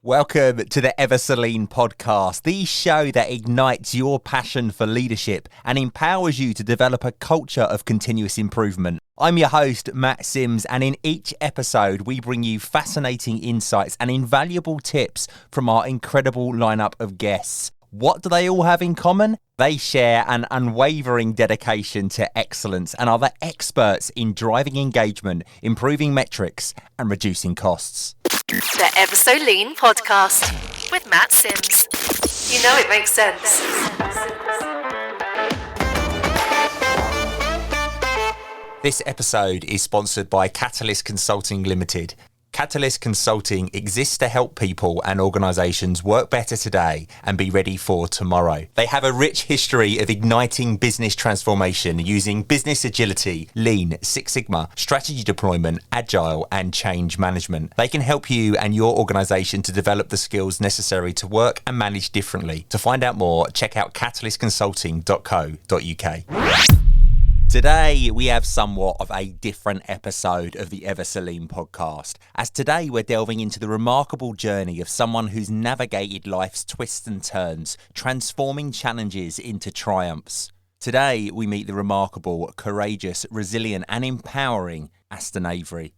Welcome to the Ever Celine podcast, the show that ignites your passion for leadership and empowers you to develop a culture of continuous improvement. I'm your host, Matt Sims, and in each episode, we bring you fascinating insights and invaluable tips from our incredible lineup of guests. What do they all have in common? They share an unwavering dedication to excellence and are the experts in driving engagement, improving metrics, and reducing costs. The Ever So Lean podcast with Matt Sims. You know it makes sense. This episode is sponsored by Catalyst Consulting Limited. Catalyst Consulting exists to help people and organisations work better today and be ready for tomorrow. They have a rich history of igniting business transformation using business agility, lean, Six Sigma, strategy deployment, agile and change management. They can help you and your organisation to develop the skills necessary to work and manage differently. To find out more, check out catalystconsulting.co.uk. Today, we have somewhat of a different episode of the Ever Celine podcast, as today we're delving into the remarkable journey of someone who's navigated life's twists and turns, transforming challenges into triumphs. Today, we meet the remarkable, courageous, resilient and empowering Aston Avery.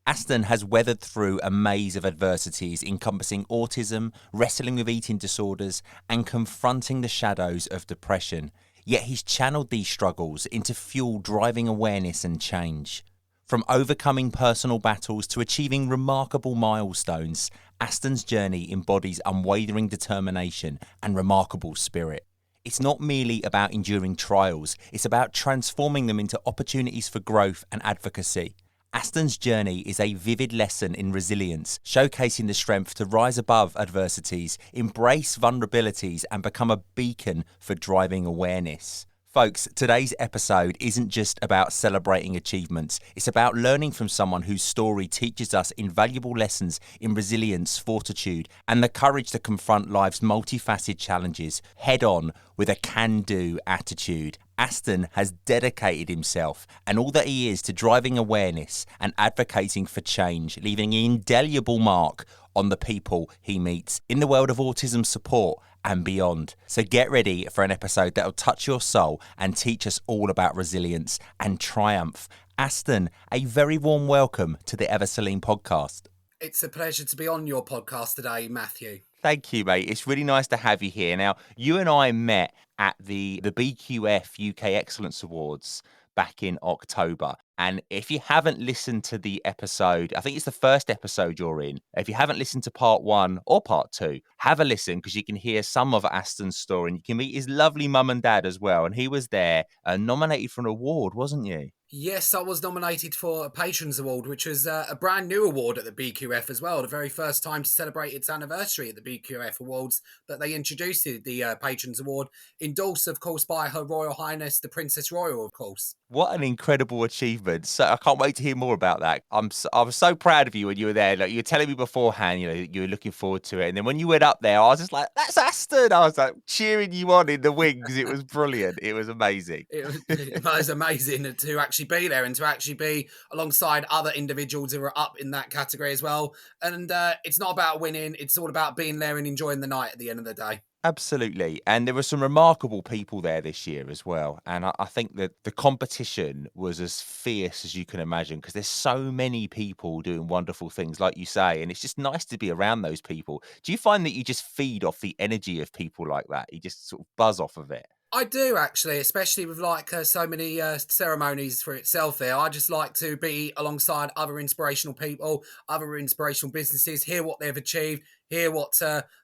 Aston has weathered through a maze of adversities encompassing autism, wrestling with eating disorders, and confronting the shadows of depression. Yet he's channeled these struggles into fuel driving awareness and change. From overcoming personal battles to achieving remarkable milestones, Aston's journey embodies unwavering determination and remarkable spirit. It's not merely about enduring trials, it's about transforming them into opportunities for growth and advocacy. Aston's journey is a vivid lesson in resilience, showcasing the strength to rise above adversities, embrace vulnerabilities, and become a beacon for driving awareness. Folks, today's episode isn't just about celebrating achievements. It's about learning from someone whose story teaches us invaluable lessons in resilience, fortitude, and the courage to confront life's multifaceted challenges head-on with a can-do attitude. Aston has dedicated himself and all that he is to driving awareness and advocating for change, leaving an indelible mark on the people he meets in the world of autism support and beyond. So get ready for an episode that will touch your soul and teach us all about resilience and triumph. Aston, a very warm welcome to the Ever Celine podcast. It's a pleasure to be on your podcast today, Matthew. Thank you, mate. It's really nice to have you here. Now, you and I met at the BQF UK Excellence Awards back in October. And if you haven't listened to the episode, I think it's the first episode you're in. If you haven't listened to part 1 or part 2, have a listen because you can hear some of Aston's story and you can meet his lovely mum and dad as well. And he was there nominated for an award, wasn't you? Yes, I was nominated for a Patrons Award, which was a brand new award at the BQF as well. The very first time to celebrate its anniversary at the BQF Awards that they introduced the Patrons Award, endorsed, of course, by Her Royal Highness, the Princess Royal, of course. What an incredible achievement. So I can't wait to hear more about that. I was so proud of you when you were there. Like, you were telling me beforehand, you were looking forward to it. And then when you went up there, I was just like, that's Aston. I was like cheering you on in the wings. It was brilliant. It was amazing. It was amazing to actually be there and to actually be alongside other individuals who were up in that category as well. And it's not about winning. It's all about being there and enjoying the night at the end of the day. Absolutely. And there were some remarkable people there this year as well. And I think that the competition was as fierce as you can imagine because there's so many people doing wonderful things, like you say. And it's just nice to be around those people. Do you find that you just feed off the energy of people like that? You just sort of buzz off of it? I do actually, especially with so many ceremonies for itself there. I just like to be alongside other inspirational people, other inspirational businesses, hear what they've achieved, hear what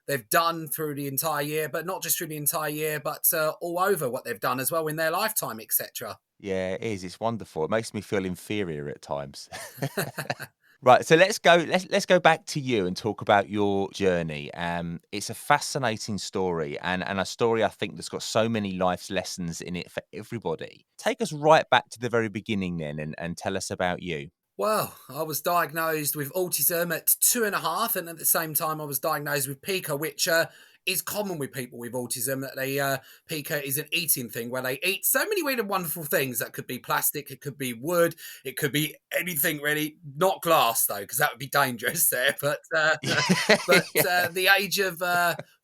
they've done through the entire year, but not just through the entire year, but all over what they've done as well in their lifetime, etc. Yeah, it is. It's wonderful. It makes me feel inferior at times. Right, so let's go back to you and talk about your journey. It's a fascinating story and a story I think that's got so many life's lessons in it for everybody. Take us right back to the very beginning then and tell us about you. Well, I was diagnosed with autism at 2.5, and at the same time I was diagnosed with pica, which is common with people with autism, that they pica is an eating thing where they eat so many weird and wonderful things. That could be plastic, it could be wood, it could be anything really. Not glass though, because that would be dangerous there. But Yeah. the age of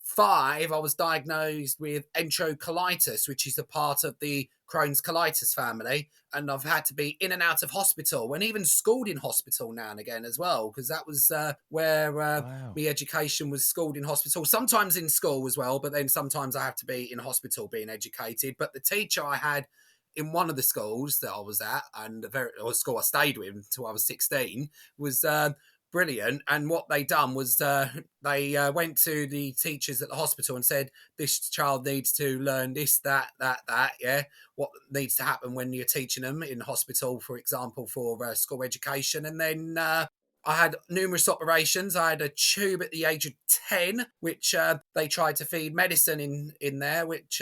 5, I was diagnosed with enterocolitis, which is a part of the Crohn's colitis family, and I've had to be in and out of hospital, and even schooled in hospital now and again as well, because that was where Wow. my education was schooled in hospital. Sometimes in school as well, but then sometimes I have to be in hospital being educated. But the teacher I had in one of the schools that I was at, and or school I stayed with until I was 16, was brilliant. And what they done was they went to the teachers at the hospital and said, this child needs to learn this, that, yeah, what needs to happen when you're teaching them in hospital, for example, for school education. And then I had numerous operations. I had a tube at the age of 10, which they tried to feed medicine in there, which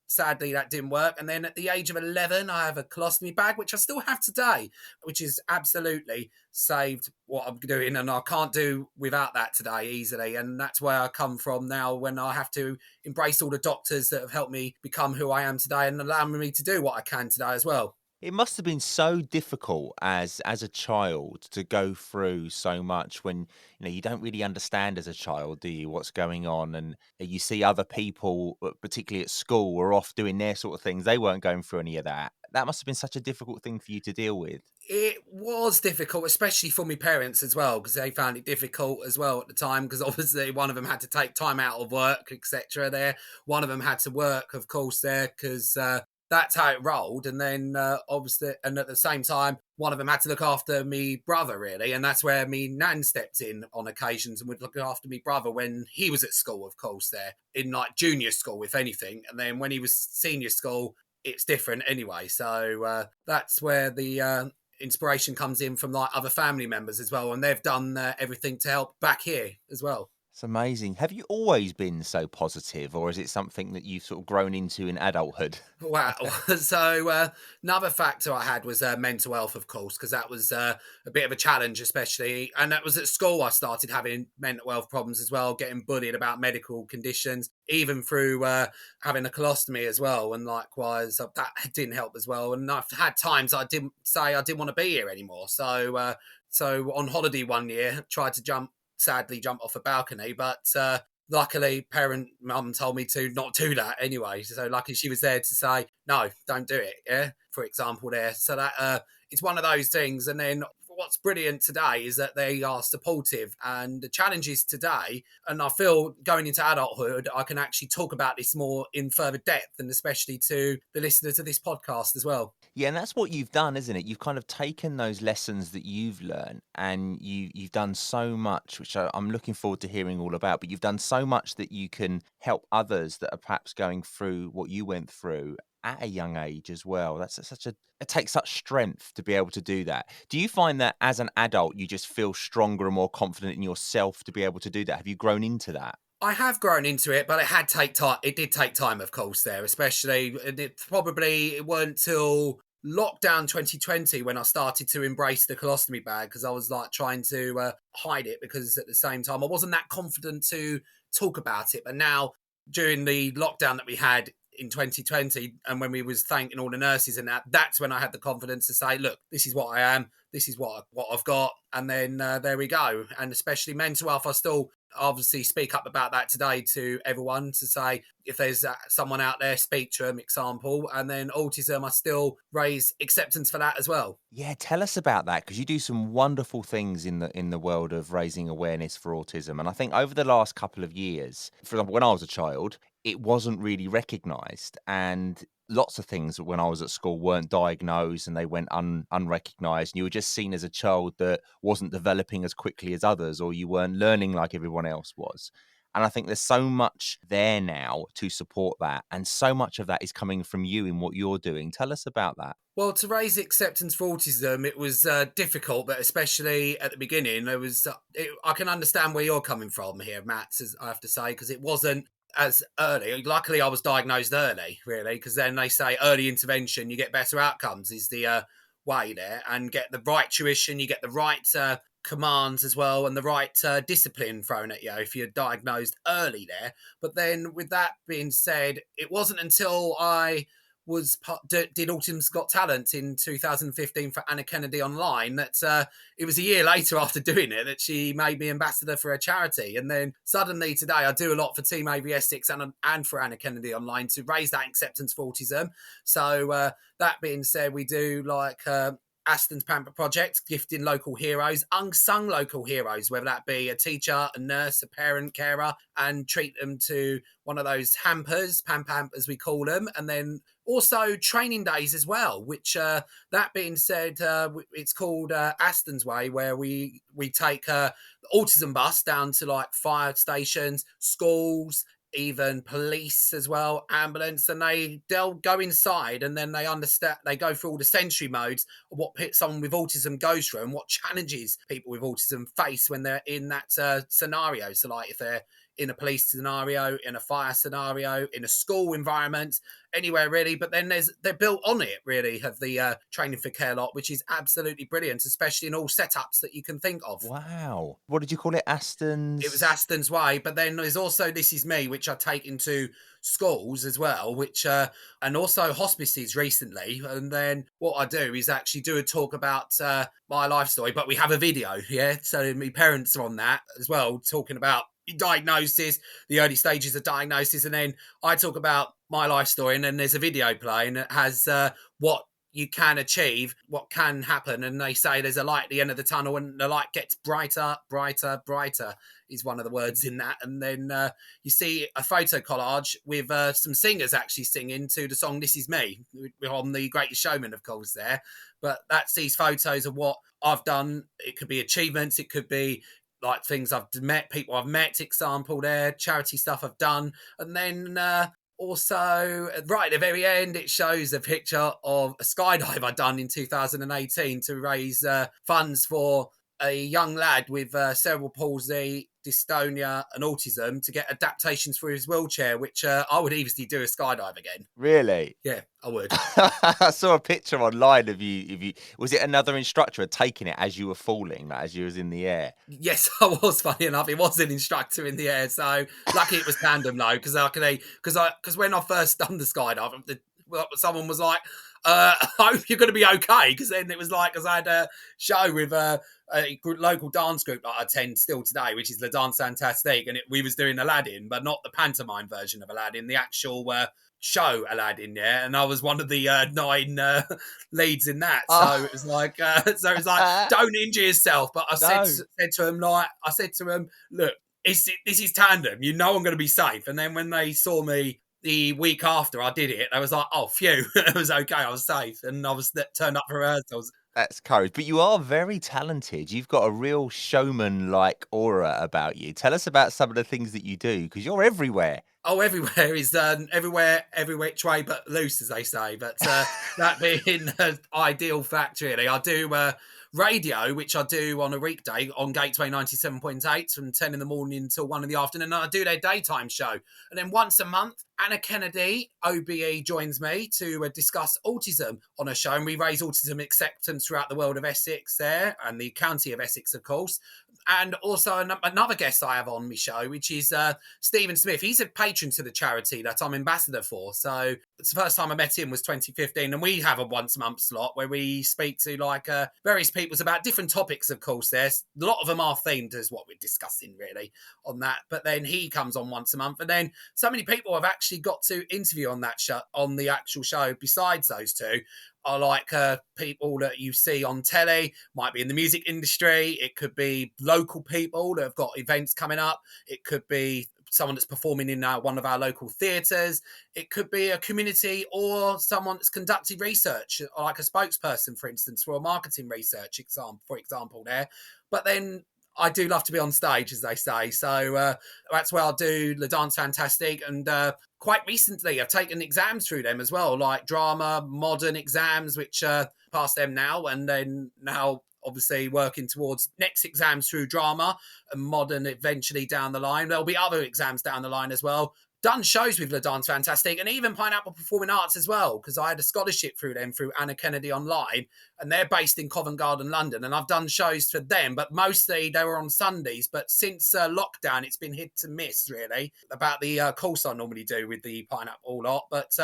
sadly that didn't work. And then at the age of 11, I have a colostomy bag, which I still have today, which is absolutely saved what I'm doing. And I can't do without that today easily. And that's where I come from now, when I have to embrace all the doctors that have helped me become who I am today and allowing me to do what I can today as well. It must have been so difficult as a child to go through so much when, you don't really understand as a child, do you, what's going on? And you see other people, particularly at school, were off doing their sort of things. They weren't going through any of that. That must have been such a difficult thing for you to deal with. It was difficult, especially for my parents as well, because they found it difficult as well at the time. Because obviously, one of them had to take time out of work, etc. There, one of them had to work, of course, there, because that's how it rolled. And then obviously, and at the same time, one of them had to look after me brother, really, and that's where me nan stepped in on occasions and would look after me brother when he was at school, of course, there in like junior school, if anything, and then when he was senior school, it's different anyway. So that's where the inspiration comes in from like other family members as well, and they've done everything to help back here as well. It's amazing. Have you always been so positive, or is it something that you've sort of grown into in adulthood? Wow. So another factor I had was mental health, of course, because that was a bit of a challenge, especially. And that was at school I started having mental health problems as well, getting bullied about medical conditions, even through having a colostomy as well. And likewise, that didn't help as well. And I've had times I didn't say I didn't want to be here anymore. So on holiday one year, tried to sadly jump off a balcony, but luckily parent mum told me to not do that anyway. So luckily she was there to say, no, don't do it. Yeah. For example there. So that it's one of those things. And then what's brilliant today is that they are supportive, and the challenges today, and I feel going into adulthood, I can actually talk about this more in further depth, and especially to the listeners of this podcast as well. Yeah, and that's what you've done, isn't it? You've kind of taken those lessons that you've learned, and you've done so much, which I'm looking forward to hearing all about. But you've done so much that you can help others that are perhaps going through what you went through at a young age as well. It takes such strength to be able to do that. Do you find that as an adult, you just feel stronger and more confident in yourself to be able to do that? Have you grown into that? I have grown into it, but it had take time. It did take time, of course, there, especially it weren't till lockdown 2020 when I started to embrace the colostomy bag, because I was like trying to hide it, because at the same time I wasn't that confident to talk about it. But now, during the lockdown that we had in 2020, and when we was thanking all the nurses and that's when I had the confidence to say, look, this is what I am, this is what I've got. And then there we go. And especially mental health, I still obviously speak up about that today to everyone, to say if there's someone out there, speak to them, example. And then autism, I still raise acceptance for that as well. Yeah, tell us about that, because you do some wonderful things in the world of raising awareness for autism. And I think over the last couple of years, for example, when I was a child, it wasn't really recognised, and lots of things when I was at school weren't diagnosed and they went unrecognised. And you were just seen as a child that wasn't developing as quickly as others, or you weren't learning like everyone else was. And I think there's so much there now to support that. And so much of that is coming from you in what you're doing. Tell us about that. Well, to raise acceptance for autism, it was difficult, but especially at the beginning, I can understand where you're coming from here, Matt, as I have to say, because it wasn't as early. Luckily, I was diagnosed early, really, because then they say early intervention, you get better outcomes, is the way there, and get the right tuition, you get the right commands as well, and the right discipline thrown at you if you're diagnosed early there. But then, with that being said, it wasn't until I did Autism's Got Talent in 2015 for Anna Kennedy Online that it was a year later after doing it that she made me ambassador for a charity. And then suddenly today I do a lot for Team Avery Essex and for Anna Kennedy Online to raise that acceptance for autism. So that being said, we do like Aston's Pamper Project, gifting local heroes, unsung local heroes, whether that be a teacher, a nurse, a parent, carer, and treat them to one of those hampers, pam as we call them, and then also training days as well, which that being said, it's called Aston's Way, where we take the autism bus down to like fire stations, schools, even police as well, ambulance, and they'll go inside and then they go through all the sensory modes of what someone with autism goes through and what challenges people with autism face when they're in that scenario. So like if they're in a police scenario, in a fire scenario, in a school environment, anywhere really. But then they're built on it really of the training for care lot, which is absolutely brilliant, especially in all setups that you can think of. Wow. What did you call it? Aston's? It was Aston's Way, but then there's also This Is Me, which I take into schools as well, which and also hospices recently. And then what I do is actually do a talk about my life story, but we have a video, yeah. So my parents are on that as well, talking about diagnosis, the early stages of diagnosis, and then I talk about my life story, and then there's a video playing that has what you can achieve, what can happen, and they say there's a light at the end of the tunnel, and the light gets brighter, brighter, brighter is one of the words in that. And then you see a photo collage with some singers actually singing to the song This Is Me. We're on The Greatest Showman, of course, there. But that's these photos of what I've done. It could be achievements, it could be like things I've met, people I've met, example there, charity stuff I've done. And then also, right at the very end, it shows a picture of a skydive I'd done in 2018 to raise funds for a young lad with cerebral palsy, dystonia and autism to get adaptations for his wheelchair, which I would easily do a skydive again. Really? Yeah, I would. I saw a picture online of you. Was it another instructor taking it as you were falling, like as you was in the air? Yes, I was. Funny enough, it was an instructor in the air. So lucky it was tandem though, because when I first done the skydive, someone was like, "I hope you're going to be okay," because then it was like, because I had a show with a local dance group that I attend still today, which is La Danse Fantastique, and we was doing Aladdin, but not the pantomime version of Aladdin, the actual show Aladdin, yeah, and I was one of the 9 leads in that. So it was like, don't injure yourself. But I said to him, look, this is tandem. You know I'm going to be safe. And then when they saw me the week after I did it, I was like, oh, phew, it was okay. I was safe, and I was turned up for rehearsals. That's courage. But you are very talented. You've got a real showman-like aura about you. Tell us about some of the things that you do, because you're everywhere. Oh, everywhere is everywhere, every which way but loose, as they say. But that being an ideal fact, really. I do radio, which I do on a weekday on Gateway 97.8 from 10 in the morning until 1 in the afternoon. And I do their daytime show. And then once a month, Anna Kennedy, OBE, joins me to discuss autism on a show. And we raise autism acceptance throughout the world of Essex there, and the county of Essex, of course. And also another guest I have on my show, which is Stephen Smith. He's a patron to the charity that I'm ambassador for. So it's the first time I met him was 2015. And we have a once a month slot where we speak to like various people about different topics, of course. There's a lot of them are themed as what we're discussing really on that. But then he comes on once a month. And then so many people have actually got to interview on that show, on the actual show, besides those two. Are like people that you see on telly, might be in the music industry. It could be local people that have got events coming up. It could be someone that's performing in one of our local theatres. It could be a community or someone that's conducted research, like a spokesperson, for instance, for a marketing research for example there. But then I do love to be on stage, as they say. So that's where I'll do La Danse Fantastique. And quite recently, I've taken exams through them as well, like drama, modern exams, which pass them now. And then now obviously working towards next exams through drama and modern eventually down the line. There'll be other exams down the line as well. Done shows with Le Dance Fantastic and even Pineapple Performing Arts as well, because I had a scholarship through them through Anna Kennedy Online, and they're based in Covent Garden, London, and I've done shows for them, but mostly they were on Sundays. But since lockdown, it's been hit and miss, really, about the course I normally do with the Pineapple lot. But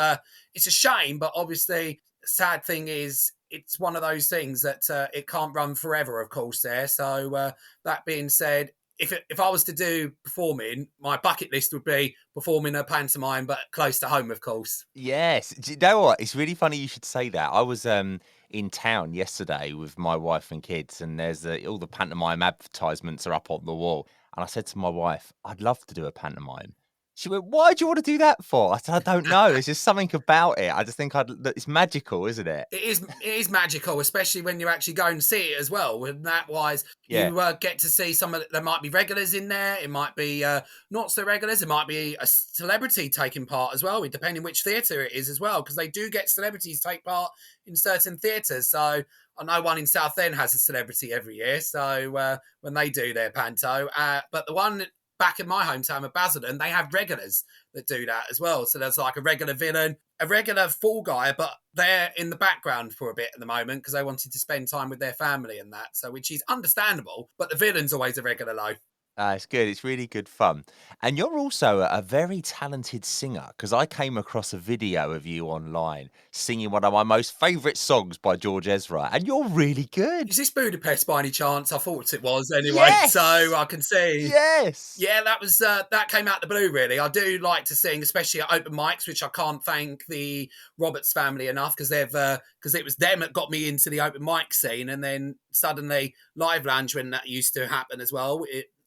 it's a shame, but obviously, sad thing is, it's one of those things that it can't run forever, of course, there. So that being said, if I was to do performing, my bucket list would be performing a pantomime, but close to home, of course. Yes. Do you know what? It's really funny you should say that. I was in town yesterday with my wife and kids, and there's all the pantomime advertisements are up on the wall. And I said to my wife, I'd love to do a pantomime. She went, "Why do you want to do that for?" I said, "I don't know. There's just something about it. I just think that it's magical, isn't it?" It is magical, especially when you actually go and see it as well. And that wise, Yeah. you get to see some of there might be regulars in there. It might be not so regulars. It might be a celebrity taking part as well, depending which theatre it is as well, because they do get celebrities take part in certain theatres. So I know one in Southend has a celebrity every year. So when they do their panto, but the one back in my hometown of Basildon, they have regulars that do that as well. So there's like a regular villain, a regular fall guy, but they're in the background for a bit at the moment because they wanted to spend time with their family and that. So which is understandable, but the villain's always a regular though. It's good. It's really good fun. And you're also a very talented singer because I came across a video of you online singing one of my most favourite songs by George Ezra, and you're really good. Is this Budapest by any chance? I thought it was anyway. So Yes! I can see. Yes! Yeah, that was that came out the blue. Really, I do like to sing, especially at open mics, which I can't thank the Roberts family enough because because it was them that got me into the open mic scene, and then suddenly Live Lounge when that used to happen as well.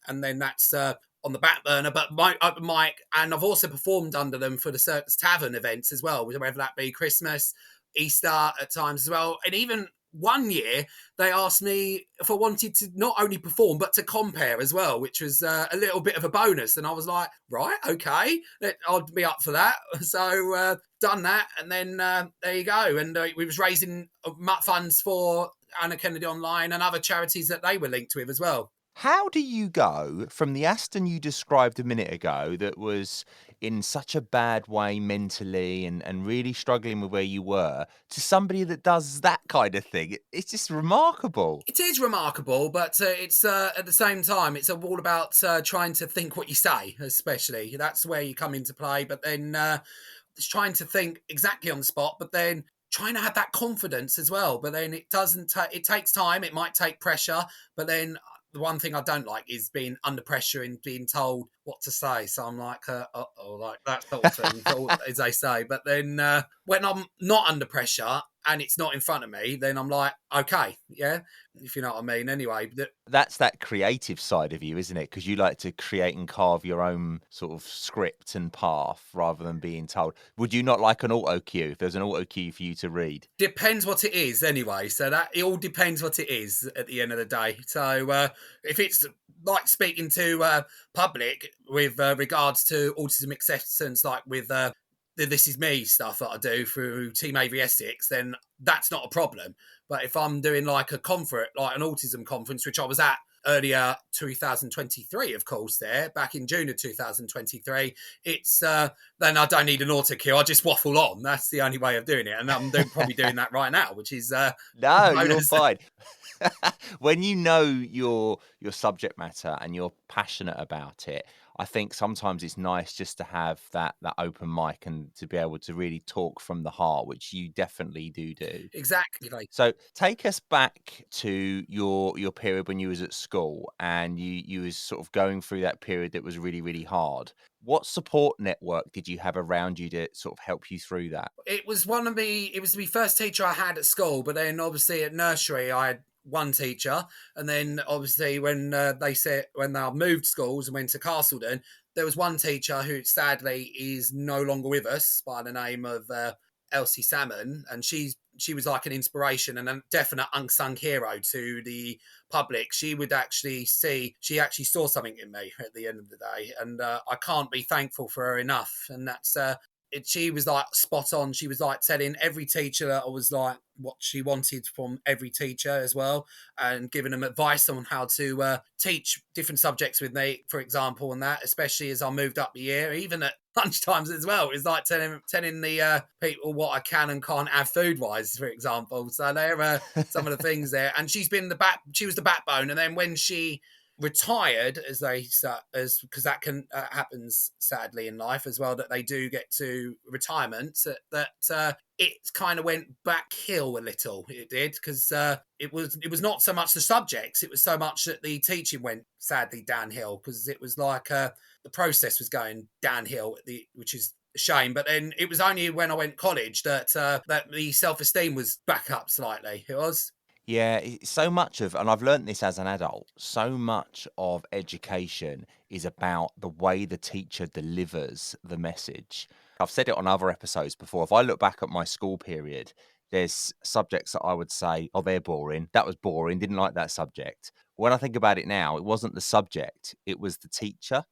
And then that's on the back burner. But my open mic, and I've also performed under them for the Circus Tavern events as well, whether that be Christmas, Easter at times as well, and even one year they asked me if I wanted to not only perform but to compare as well, which was a little bit of a bonus. And I was like, right, okay, I'll be up for that. So done that, and then there you go. And we was raising funds for Anna Kennedy Online and other charities that they were linked with as well. How do you go from the Aston you described a minute ago that was in such a bad way mentally and really struggling with where you were to somebody that does that kind of thing? It's just remarkable. It is remarkable, but it's at the same time, it's all about trying to think what you say, especially. That's where you come into play. But then it's trying to think exactly on the spot, but then trying to have that confidence as well. But then it doesn't, it takes time, it might take pressure, but then the one thing I don't like is being under pressure and being told what to say. So I'm like, like that sort of thing, as they say. But then when I'm not under pressure and it's not in front of me, then I'm like, okay, yeah, if you know what I mean. Anyway, That's that creative side of you, isn't it? Because you like to create and carve your own sort of script and path rather than being told. Would you not like an auto cue if there's an auto cue for you to read? depends what it is anyway. So that it all depends what it is at the end of the day. So if it's like speaking to public with regards to autism acceptance, like with the This Is Me stuff that I do through Team Avery Essex, then that's not a problem. But if I'm doing like a conference, like an autism conference, which I was at earlier 2023, of course, there back in June of 2023, it's then I don't need an auto cue. I just waffle on. That's the only way of doing it, and I'm probably doing that right now, which is No, you're bonus. fine. When you know your subject matter and you're passionate about it, I think sometimes it's nice just to have that open mic and to be able to really talk from the heart, which you definitely do. Exactly. Like, So take us back to your period when you was at school and you was sort of going through that period that was really, really hard. What support network did you have around you to sort of help you through that? it was it was the first teacher I had at school, but then obviously at nursery I had one teacher, and then obviously when when I moved schools and went to Castleton, there was one teacher who sadly is no longer with us by the name of Elsie Salmon, and she was like an inspiration and a definite unsung hero to the public. She actually saw something in me at the end of the day, and I can't be thankful for her enough. And that's she was like spot on. She was like telling every teacher that I was like what she wanted from every teacher as well, and giving them advice on how to teach different subjects with me, for example, and that, especially as I moved up the year, even at lunchtimes as well. It's like telling the people what I can and can't have food wise, for example. So there are some of the things there. And she was the backbone. And then when she retired, as because that can happens sadly in life as well, that they do get to retirement, that it kind of went back hill a little. It did, because it was not so much the subjects, it was so much that the teaching went sadly downhill, because it was like the process was going downhill, which is a shame. But then it was only when I went college that that the self-esteem was back up slightly. It was. Yeah, so much of, and I've learnt this as an adult, so much of education is about the way the teacher delivers the message. I've said it on other episodes before. If I look back at my school period, there's subjects that I would say, oh, they're boring. That was boring. Didn't like that subject. When I think about it now, it wasn't the subject, it was the teacher.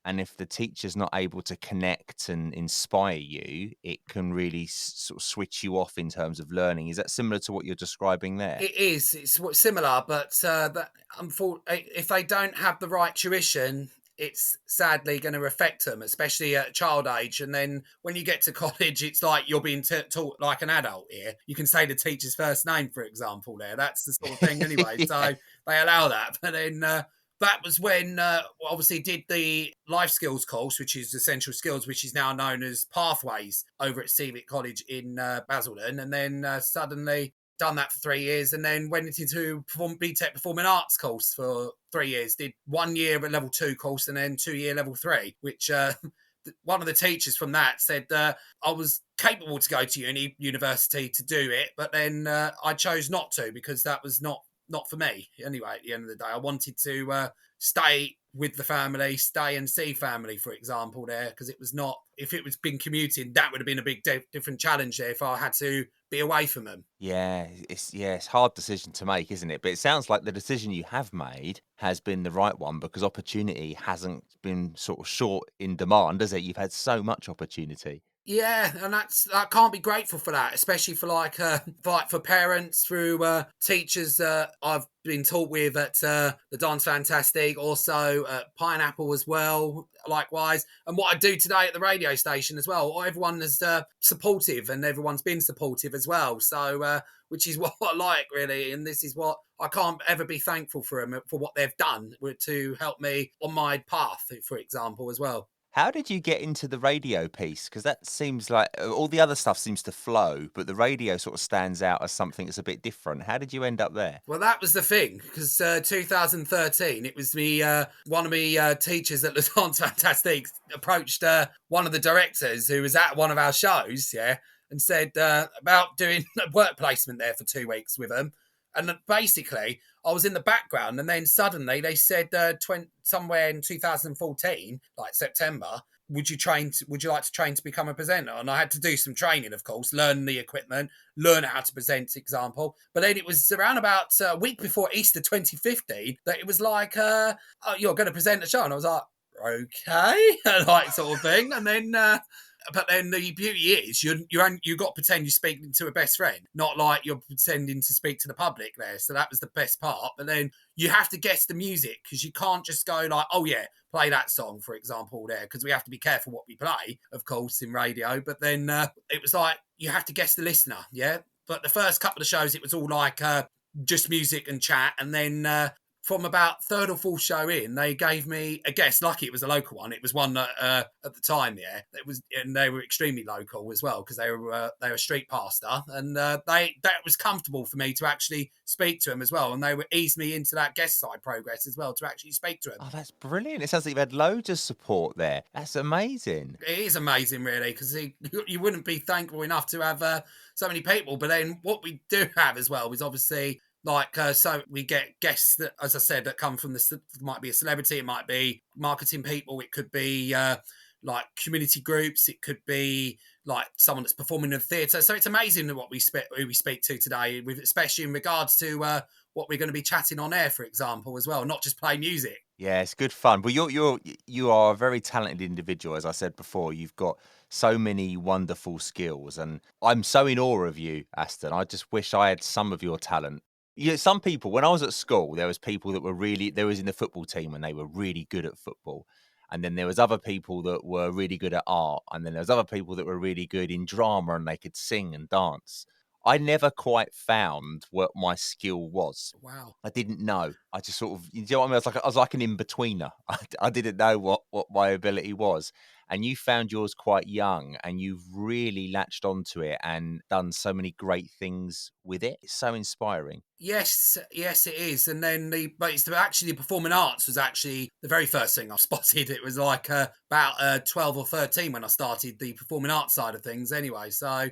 And if the teacher's not able to connect and inspire you, it can really sort of switch you off in terms of learning. Is that similar to what you're describing there? It is. It's similar, but if they don't have the right tuition, it's sadly going to affect them, especially at child age. And then when you get to college, it's like you're being taught like an adult here. You can say the teacher's first name, for example. There, that's the sort of thing, anyway. Yeah. So they allow that. But then that was when obviously did the life skills course, which is essential skills, which is now known as Pathways over at Civic College in Basildon, and then suddenly done that for 3 years, and then went into BTEC Performing Arts course for 3 years. Did 1 year at level 2 course, and then 2 year level 3, which one of the teachers from that said I was capable to go to university to do it, but then I chose not to, because that was not for me. Anyway, at the end of the day, I wanted to stay with the family, stay and see family, for example, there, because it was not, if it was been commuting, that would have been a big different challenge there if I had to be away from them. Yeah, it's a hard decision to make, isn't it? But it sounds like the decision you have made has been the right one, because opportunity hasn't been sort of short in demand, has it? You've had so much opportunity. Yeah, and I can't be grateful for that, especially for for parents, through teachers I've been taught with at the Dance Fantastic, also at Pineapple as well, likewise, and what I do today at the radio station as well. Everyone is supportive, and everyone's been supportive as well. So, which is what I like, really, and this is what I can't ever be thankful for them for what they've done to help me on my path, for example, as well. How did you get into the radio piece? Because that seems like all the other stuff seems to flow, but the radio sort of stands out as something that's a bit different. How did you end up there? Well, that was the thing, because 2013, it was me, one of me teachers at the Dance Fantastic approached one of the directors who was at one of our shows, yeah, and said about doing a work placement there for 2 weeks with them. And basically, I was in the background, and then suddenly they said somewhere in 2014, like September, would you like to train to become a presenter? And I had to do some training, of course, learn the equipment, learn how to present, example. But then it was around about a week before Easter 2015 that it was like, oh, you're going to present a show. And I was like, okay, like sort of thing. And then but then the beauty is you got to pretend you're speaking to a best friend, not like you're pretending to speak to the public there. So that was the best part. But then you have to guess the music, because you can't just go like, oh yeah, play that song, for example, there, because we have to be careful what we play, of course, in radio. But then it was like you have to guess the listener, yeah. But the first couple of shows, it was all like just music and chat, and then from about third or fourth show in, they gave me a guest. Lucky it was a local one. It was one that at the time, yeah, it was, and they were extremely local as well, because they were a street pastor, and that was comfortable for me to actually speak to them as well, and they would ease me into that guest side progress as well to actually speak to them. Oh, that's brilliant. It sounds like you've had loads of support there. That's amazing. It is amazing, really, because you wouldn't be thankful enough to have so many people. But then what we do have as well is obviously, like, so we get guests that, as I said, that come from might be a celebrity, it might be marketing people, it could be like community groups. It could be like someone that's performing in the theatre. So it's amazing who we speak to today, especially in regards to what we're going to be chatting on air, for example, as well, not just play music. Yeah, it's good fun. But you are a very talented individual, as I said before. You've got so many wonderful skills, and I'm so in awe of you, Aston. I just wish I had some of your talent. Some people, when I was at school, there was people that were there was in the football team and they were really good at football. And then there was other people that were really good at art. And then there was other people that were really good in drama and they could sing and dance. I never quite found what my skill was. Wow. I didn't know. I just sort of, you know what I mean? I was like an in-betweener. I didn't know what my ability was. And you found yours quite young and you've really latched onto it and done so many great things with it. It's so inspiring. Yes, it is. And then actually the performing arts was actually the very first thing I spotted. It was like about 12 or 13 when I started the performing arts side of things anyway. So,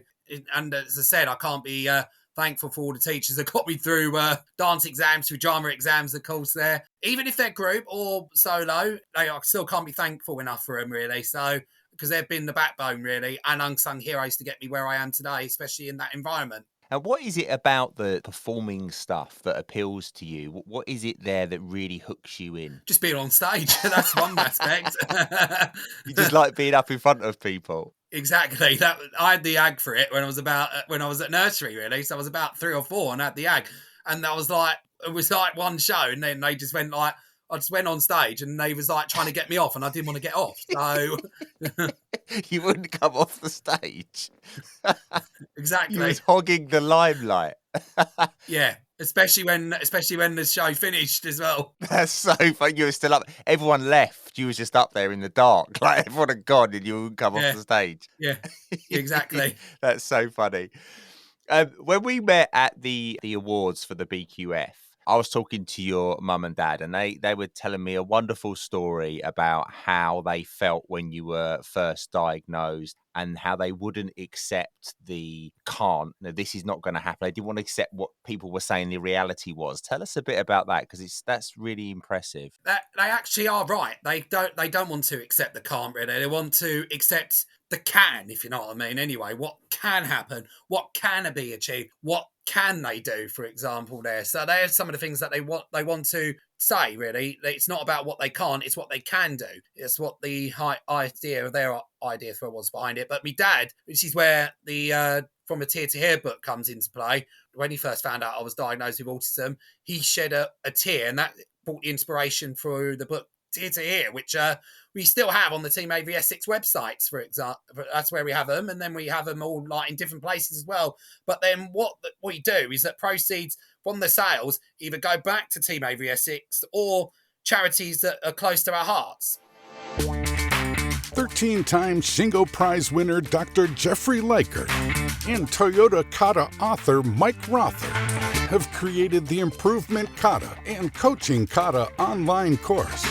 and as I said, I can't be thankful for all the teachers that got me through dance exams, through drama exams, of course, there. Even if they're group or solo, I still can't be thankful enough for them, really. So, because they've been the backbone, really, and unsung heroes to get me where I am today, especially in that environment. And what is it about the performing stuff that appeals to you? What is it there that really hooks you in? Just being on stage. That's one aspect. You just like being up in front of people. Exactly. That I had the ag for it when I was at nursery, really. So I was about 3 or 4 and I had the ag, and it was like one show, and then they just went like, I just went on stage and they was like trying to get me off, and I didn't want to get off. So you wouldn't come off the stage. Exactly. You was hogging the limelight. Yeah. Especially when the show finished as well. That's so funny. You were still up. Everyone left. You was just up there in the dark. Like everyone had gone and you wouldn't come off the stage. Yeah, exactly. That's so funny. When we met at the awards for the BQF, I was talking to your mum and dad, and they were telling me a wonderful story about how they felt when you were first diagnosed and how they wouldn't accept this is not going to happen. They didn't want to accept what people were saying the reality was. Tell us a bit about that, because that's really impressive. They actually are right. They don't want to accept the can't, really. They want to accept the can, if you know what I mean. Anyway, what can happen? What can be achieved? What can they do, for example, there? So they are some of the things that they want to say, really. It's not about what they can't, it's what they can do. It's what the their idea was behind it. But my dad, which is where the From a Tear to Here book comes into play. When he first found out I was diagnosed with autism, he shed a tear, and that brought the inspiration for the book Tear to Hear, which we still have on the Team Avery Essex websites, for example. That's where we have them, and then we have them all like in different places as well. But then what we do is that proceeds from the sales either go back to Team Avery Essex or charities that are close to our hearts. 13-time Shingo Prize winner Dr. Jeffrey Leiker and Toyota Kata author Mike Rother have created the Improvement Kata and Coaching Kata online course.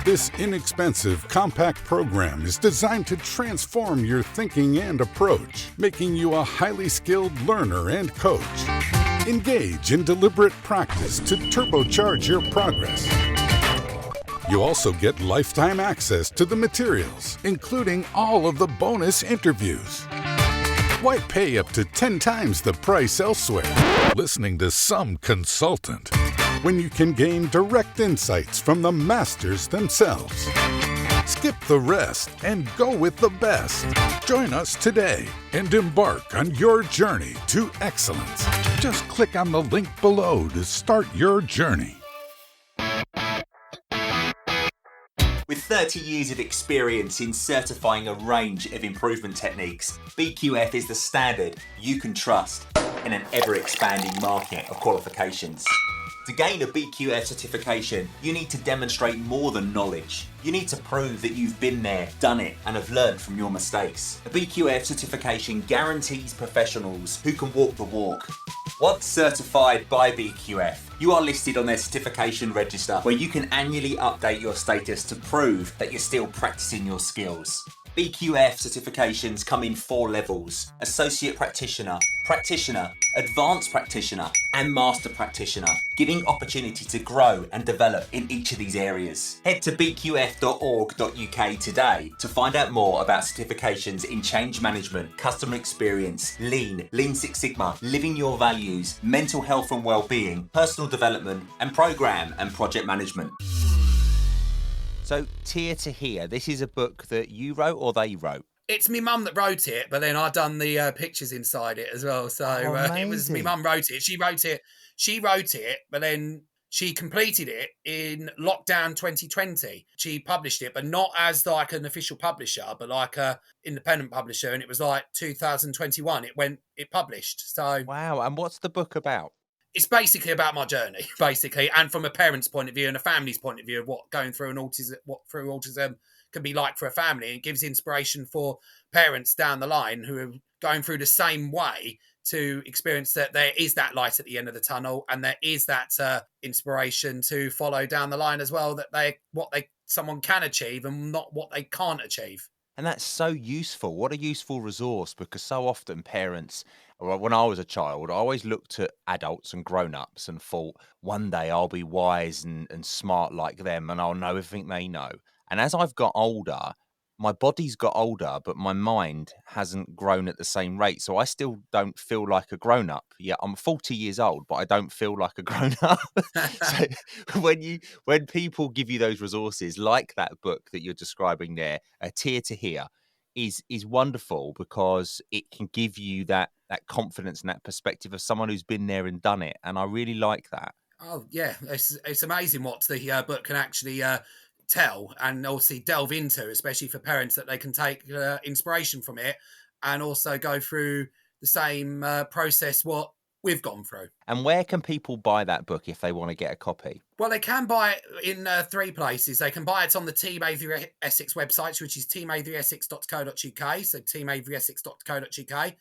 This inexpensive, compact program is designed to transform your thinking and approach, making you a highly skilled learner and coach. Engage in deliberate practice to turbocharge your progress. You also get lifetime access to the materials, including all of the bonus interviews. Why pay up to 10 times the price elsewhere, listening to some consultant, when you can gain direct insights from the masters themselves? Skip the rest and go with the best. Join us today and embark on your journey to excellence. Just click on the link below to start your journey. With 30 years of experience in certifying a range of improvement techniques, BQF is the standard you can trust in an ever-expanding market of qualifications. To gain a BQF certification, you need to demonstrate more than knowledge. You need to prove that you've been there, done it, and have learned from your mistakes. A BQF certification guarantees professionals who can walk the walk. Once certified by BQF, you are listed on their certification register, where you can annually update your status to prove that you're still practicing your skills. BQF certifications come in 4 levels: Associate Practitioner, practitioner, advanced practitioner, and master practitioner, giving opportunity to grow and develop in each of these areas. Head to bqf.org.uk today to find out more about certifications in change management, customer experience, Lean Six Sigma, living your values, mental health and well-being, personal development, and program and project management. So, Tear to Hear, this is a book that you wrote or they wrote? It's me mum that wrote it, but then I done the pictures inside it as well. So it was me Amazing. mum wrote it. She wrote it, but then she completed it in lockdown 2020. She published it, but not as like an official publisher, but like a independent publisher. And it was like 2021. It published. So Wow, and what's the book about? it's basically about my journey, basically, and from a parent's point of view and a family's point of view of what going through autism can be like for a family. And it gives inspiration for parents down the line who are going through the same way to experience that there is that light at the end of the tunnel, and there is that inspiration to follow down the line as well. That someone can achieve and not what they can't achieve. And that's so useful. What a useful resource, because so often parents, well, when I was a child, I always looked at adults and grown-ups and thought, one day I'll be wise and smart like them and I'll know everything they know. And as I've got older, my body's got older, but my mind hasn't grown at the same rate. So I still don't feel like a grown-up. Yeah, I'm 40 years old, but I don't feel like a grown-up. So when people give you those resources, like that book that you're describing there, A Tear to Hear, is wonderful because it can give you that confidence and that perspective of someone who's been there and done it. And I really like that. Oh yeah, it's amazing what the book can actually tell and also delve into, especially for parents, that they can take inspiration from it and also go through the same process what we've gone through. And where can people buy that book if they want to get a copy? Well, they can buy it in 3 places. They can buy it on the Team Avery Essex website, which is teamaveryessex.co.uk, so teamaveryessex.co.uk.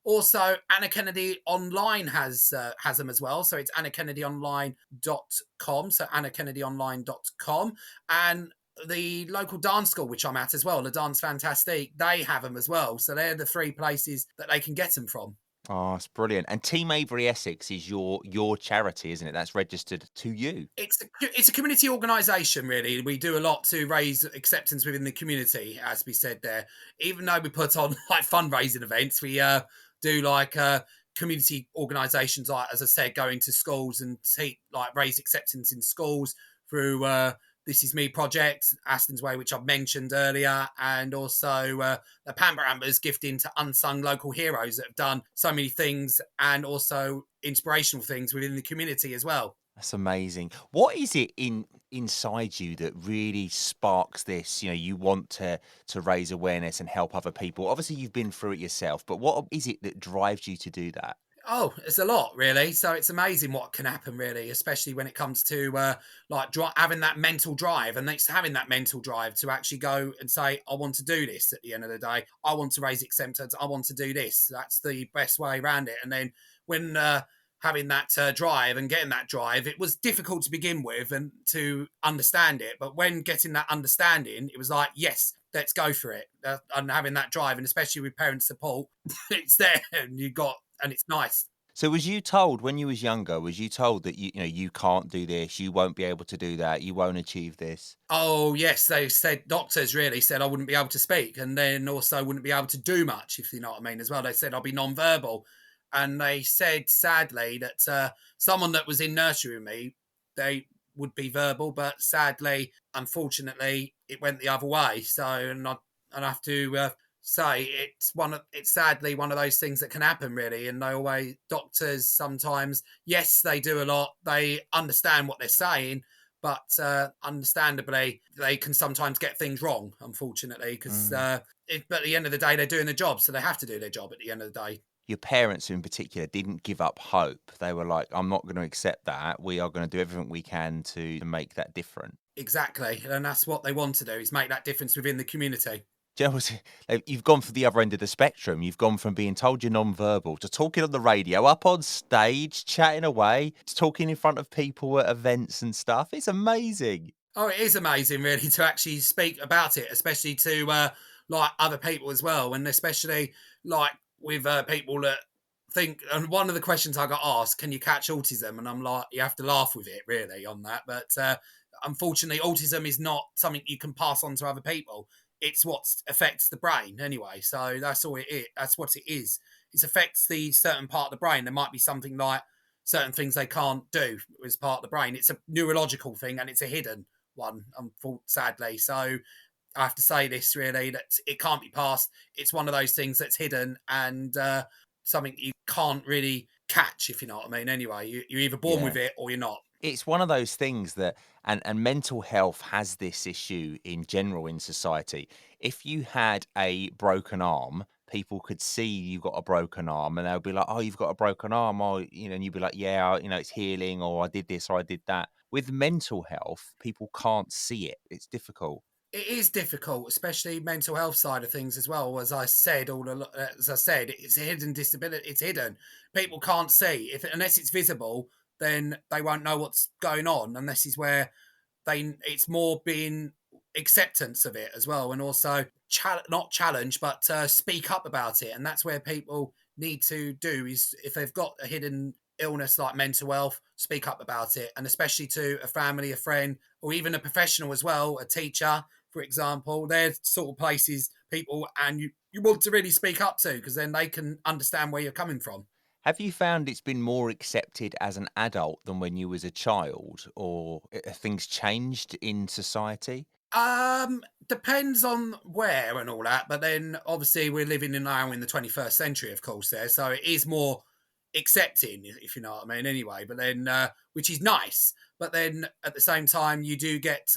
Also, Anna Kennedy Online has them as well. So it's annakennedyonline.com. So annakennedyonline.com. And the local dance school, which I'm at as well, the Dance Fantastique, they have them as well. So they're the 3 places that they can get them from. Oh, it's brilliant. And Team Avery Essex is your charity, isn't it? That's registered to you. It's a community organisation, really. We do a lot to raise acceptance within the community, as we said there. Even though we put on like fundraising events, we do like community organisations, like, as I said, going to schools and raise acceptance in schools through This Is Me project, Aston's Way, which I've mentioned earlier, and also the Pamper Ambers gifting to unsung local heroes that have done so many things and also inspirational things within the community as well. That's amazing. What is it inside you that really sparks this? You know, you want to raise awareness and help other people. Obviously, you've been through it yourself, but what is it that drives you to do that? Oh, it's a lot, really. So it's amazing what can happen, really, especially when it comes to having that mental drive, and it's having that mental drive to actually go and say, I want to do this at the end of the day. I want to raise acceptance. I want to do this. That's the best way around it. And then when having that drive and getting that drive, it was difficult to begin with and to understand it. But when getting that understanding, it was like, yes, let's go for it. And having that drive, and especially with parent support, it's there and it's nice. So was you told when you was younger, was you told that you can't do this, you won't be able to do that, you won't achieve this? Oh, yes. They said, doctors really said I wouldn't be able to speak, and then also wouldn't be able to do much, if you know what I mean, as well. They said I'll be non-verbal. And they said, sadly, that someone that was in nursery with me, they would be verbal, but sadly, unfortunately, it went the other way. So, and I have to say it's sadly one of those things that can happen, really. And doctors sometimes, yes, they do a lot. They understand what they're saying, but understandably, they can sometimes get things wrong, unfortunately, because but at the end of the day, they're doing their job, so they have to do their job at the end of the day. Your parents in particular didn't give up hope. They were like, I'm not going to accept that. We are going to do everything we can to make that different. Exactly. And that's what they want to do, is make that difference within the community. Do you know you've gone from the other end of the spectrum. You've gone from being told you're non-verbal to talking on the radio, up on stage, chatting away, to talking in front of people at events and stuff. It's amazing. Oh, it is amazing, really, to actually speak about it, especially to other people as well, and especially with people that think, and one of the questions I got asked, can you catch autism? And I'm like, you have to laugh with it really on that. But unfortunately, autism is not something you can pass on to other people. It's what affects the brain anyway. So that's all it is. That's what it is. It affects the certain part of the brain. There might be something like certain things they can't do as part of the brain. It's a neurological thing and it's a hidden one, sadly. So I have to say this really, that it can't be passed. It's one of those things that's hidden and something you can't really catch, if you know what I mean. Anyway, you're either born Yeah. with it or you're not. It's one of those things that, and mental health has this issue in general in society. If you had a broken arm, people could see you got a broken arm and they'll be like, oh, you've got a broken arm. Or, and you'd be like, yeah, it's healing, or I did this or I did that. With mental health, people can't see it. It's difficult. It is difficult, especially mental health side of things as well. As I said, it's a hidden disability. It's hidden. People can't see if unless it's visible, then they won't know what's going on. And this is where it's more being acceptance of it as well, and also not challenge, but speak up about it. And that's where people need to do is if they've got a hidden illness like mental health, speak up about it, and especially to a family, a friend, or even a professional as well, a teacher, for example. They're sort of places people and you want to really speak up to because then they can understand where you're coming from. Have you found it's been more accepted as an adult than when you was a child, or have things changed in society? Depends on where and all that, but then obviously we're living now in the 21st century, of course, so it is more accepting, if you know what I mean, anyway. But then, which is nice, but then at the same time, you do get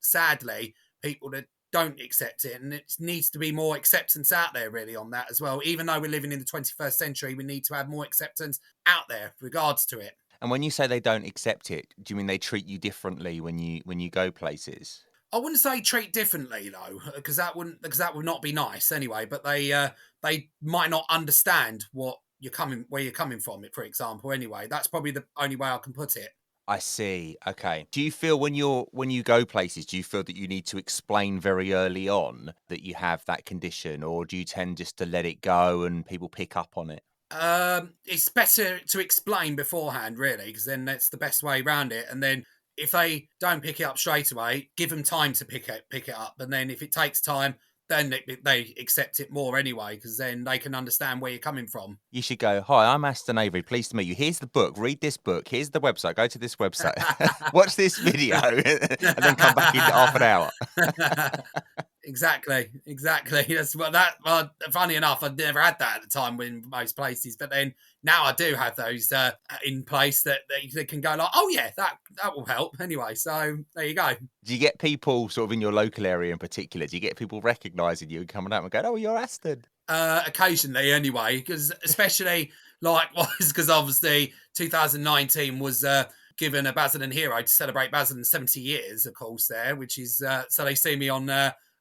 sadly people that don't accept it, and it needs to be more acceptance out there, really, on that as well. Even though we're living in the 21st century, we need to have more acceptance out there regards to it. And when you say they don't accept it, do you mean they treat you differently when you go places? I wouldn't say treat differently though, because that would not be nice anyway. But they might not understand where you're coming from. For example, anyway, that's probably the only way I can put it. I see. Okay. Do you feel when you go places, do you feel that you need to explain very early on that you have that condition, or do you tend just to let it go and people pick up on it? It's better to explain beforehand, really, because then that's the best way around it. And then if they don't pick it up straight away, give them time to pick it up. And then if it takes time, then they accept it more anyway, because then they can understand where you're coming from. You should go, "Hi, I'm Aston Avery. Pleased to meet you. Here's the book. Read this book. Here's the website. Go to this website. Watch this video, and then come back in half an hour." Exactly. That's what funny enough, I'd never had that at the time in most places, but then now I do have those in place that they can go like, oh yeah, that will help anyway. So there you go. Do you get people sort of in your local area in particular? Do you get people recognising you and coming up and going, "Oh, you're Aston"? Occasionally anyway, because especially likewise, because obviously 2019 was given a Basildon Hero to celebrate Basildon 70 years, of course, there, which is so they see me on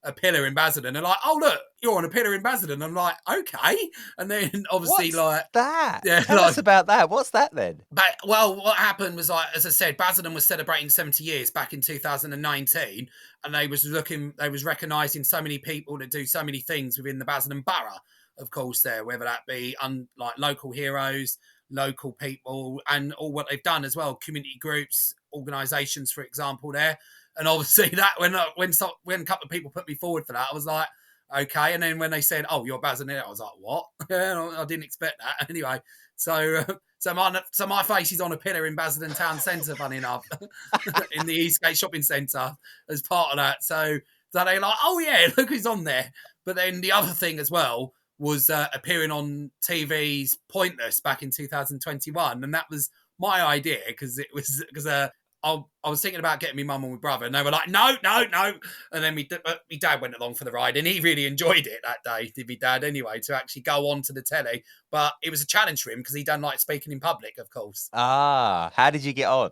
a pillar in Basildon and like, oh look, you're on a pillar in Basildon. I'm like, okay. And then obviously What's that? yeah, Tell us about that. What's that then? but well, what happened was, like, as I said, Basildon was celebrating 70 years back in 2019, and they was recognising so many people that do so many things within the Basildon borough, of course, there, whether that be like local heroes, local people, and all what they've done as well, community groups, organisations, for example, there. And obviously that when a couple of people put me forward for that, I was like, okay. And then when they said, "Oh, you're Basildon," I was like, "What?" I didn't expect that anyway. So my face is on a pillar in Basildon Town Centre, funny enough, in the Eastgate Shopping Centre as part of that. So they're like, "Oh yeah, look who's on there." But then the other thing as well was appearing on TV's Pointless back in 2021, and that was my idea because I was thinking about getting my mum and my brother, and they were like, no. And then my dad went along for the ride, and he really enjoyed it that day, did my dad anyway, to actually go on to the telly. But it was a challenge for him because he doesn't like speaking in public, of course. Ah, how did you get on?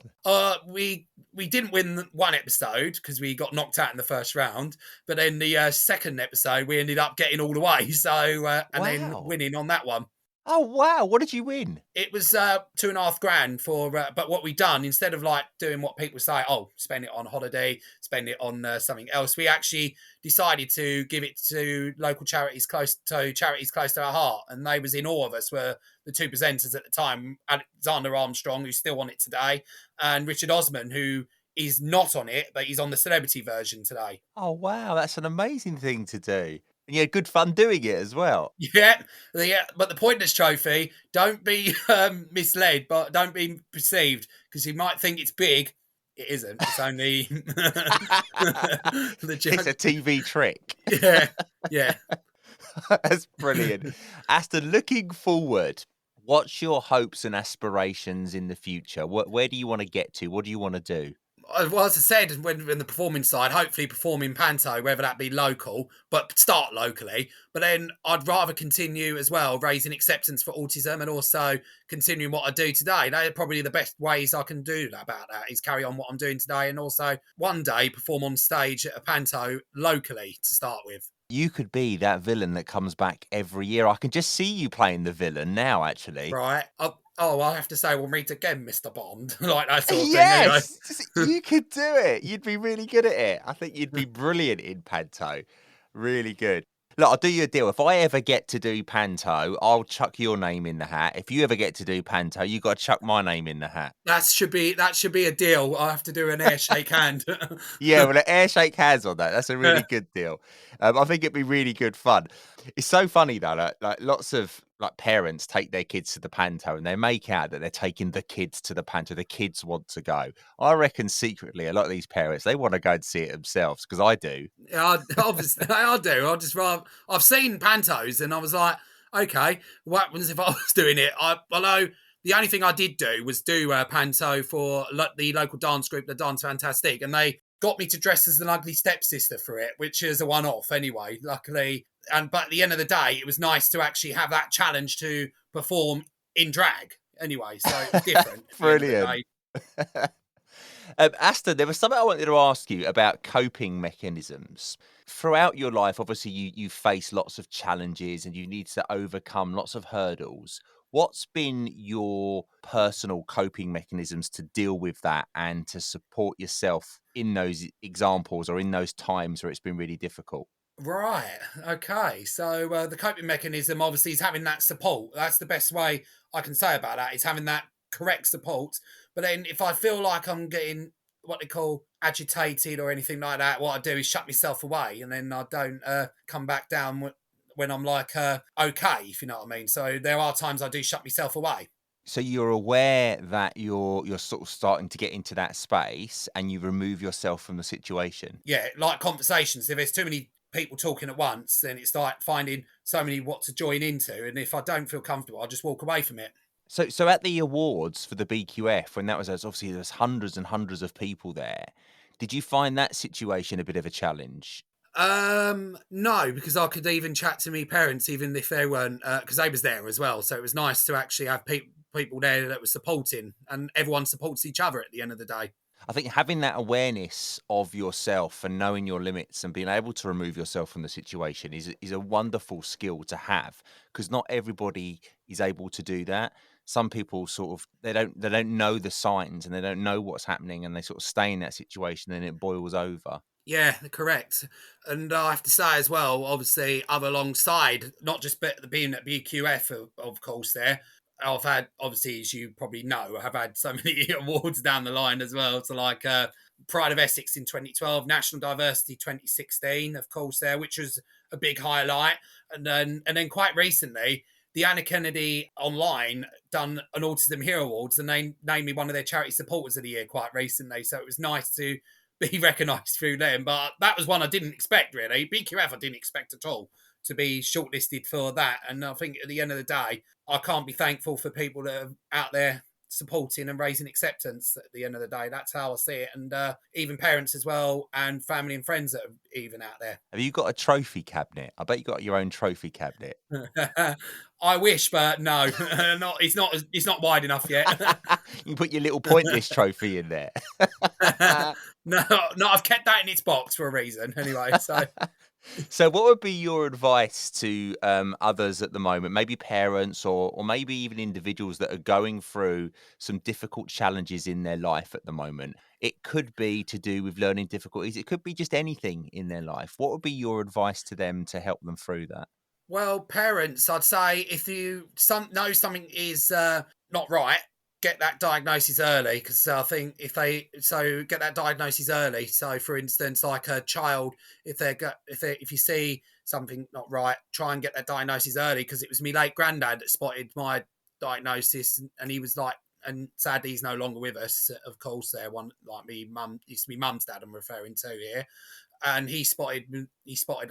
We didn't win one episode because we got knocked out in the first round. But then the second episode, we ended up getting all the way. So, and then Wow. winning on that one. Oh, wow. What did you win? It was 2.5 grand for, but what we done instead of like doing what people say, oh, spend it on holiday, spend it on something else. We actually decided to give it to local charities close to our heart, and they was in awe of us. Were the two presenters at the time, Alexander Armstrong, who's still on it today, and Richard Osman, who is not on it, but he's on the celebrity version today. Oh, wow. That's an amazing thing to do. And you had good fun doing it as well. Yeah. But the Pointless Trophy, don't be misled, but don't be perceived, because you might think it's big. It isn't. It's only the It's a joke. TV trick. Yeah, yeah. That's brilliant. Aston, looking forward, what's your hopes and aspirations in the future? Where do you want to get to? What do you want to do? Well, as I said, when in the performing side, hopefully performing panto, whether that be local, but start locally. But then I'd rather continue as well, raising acceptance for autism and also continuing what I do today. They're probably the best ways I can do that about that, is carry on what I'm doing today and also one day perform on stage at a panto locally to start with. You could be that villain that comes back every year. I can just see you playing the villain now, actually. Right. I have to say, we'll meet again, Mr. Bond. Like that sort of thing. Yes, you could do it. You'd be really good at it. I think you'd be brilliant in panto. Really good. Look, I'll do you a deal. If I ever get to do panto, I'll chuck your name in the hat. If you ever get to do panto, you got to chuck my name in the hat. That should be a deal. I have to do an air shake hand. Yeah, well, an air shake hands on that. That's a really good deal. I think it'd be really good fun. It's so funny though. Like lots of parents take their kids to the panto and they make out that they're taking the kids to the panto. The kids want to go. I reckon secretly a lot of these parents, they want to go and see it themselves, because I do. Yeah, obviously I do. I've seen pantos and I was like, okay, what happens if I was doing it? Although the only thing I did do was do a panto for the local dance group, the Dance Fantastic, and they got me to dress as an ugly stepsister for it, which is a one-off anyway, luckily. But at the end of the day, it was nice to actually have that challenge to perform in drag anyway. So it was different. Brilliant. Aston, there was something I wanted to ask you about coping mechanisms. Throughout your life, obviously, you face lots of challenges and you need to overcome lots of hurdles. What's been your personal coping mechanisms to deal with that and to support yourself in those examples or in those times where it's been really difficult? Right. Okay. So the coping mechanism obviously is having that support. That's the best way I can say about that, is having that correct support. But then if I feel like I'm getting what they call agitated or anything like that, what I do is shut myself away, and then I don't come back down when I'm like okay, if you know what I mean. So there are times I do shut myself away. So you're aware that you're sort of starting to get into that space and you remove yourself from the situation. Yeah, like conversations. If there's too many people talking at once, then it's like finding so many what to join into. And if I don't feel comfortable, I'll just walk away from it. So at the awards for the BQF, when that was obviously there's hundreds and hundreds of people there, did you find that situation a bit of a challenge? No, because I could even chat to me parents, even if they weren't, because they was there as well. So it was nice to actually have people there that were supporting, and everyone supports each other at the end of the day. I think having that awareness of yourself and knowing your limits and being able to remove yourself from the situation is a wonderful skill to have, because not everybody is able to do that. Some people sort of they don't know the signs and they don't know what's happening, and they sort of stay in that situation and it boils over. Yeah, correct. And I have to say as well, obviously, other alongside, not just being at BQF, of course, there, I've had, obviously, as you probably know, I've had so many awards down the line as well. So, like Pride of Essex in 2012, National Diversity 2016, of course, there, which was a big highlight. And then quite recently, the Anna Kennedy Online done an Autism Hero Awards, and they named me one of their charity supporters of the year quite recently. So it was nice to be recognised through them. But that was one I didn't expect, really. BQF I didn't expect at all to be shortlisted for that. And I think at the end of the day, I can't be thankful for people that are out there supporting and raising acceptance at the end of the day. That's how I see it. And even parents as well, and family and friends that are even out there. Have you got a trophy cabinet? I bet you got your own trophy cabinet. I wish, but no, it's not wide enough yet. You put your little pointless trophy in there. No, I've kept that in its box for a reason anyway. So So, what would be your advice to others at the moment? Maybe parents, or maybe even individuals that are going through some difficult challenges in their life at the moment. It could be to do with learning difficulties. It could be just anything in their life. What would be your advice to them to help them through that? Well, parents, I'd say if you know something is not right, get that diagnosis early, because I think get that diagnosis early. So, for instance, like a child, if you see something not right, try and get that diagnosis early. Because it was my late granddad that spotted my diagnosis, and he was like, and sadly he's no longer with us. Of course, there one like me mum, used to be mum's dad. I'm referring to here, and he spotted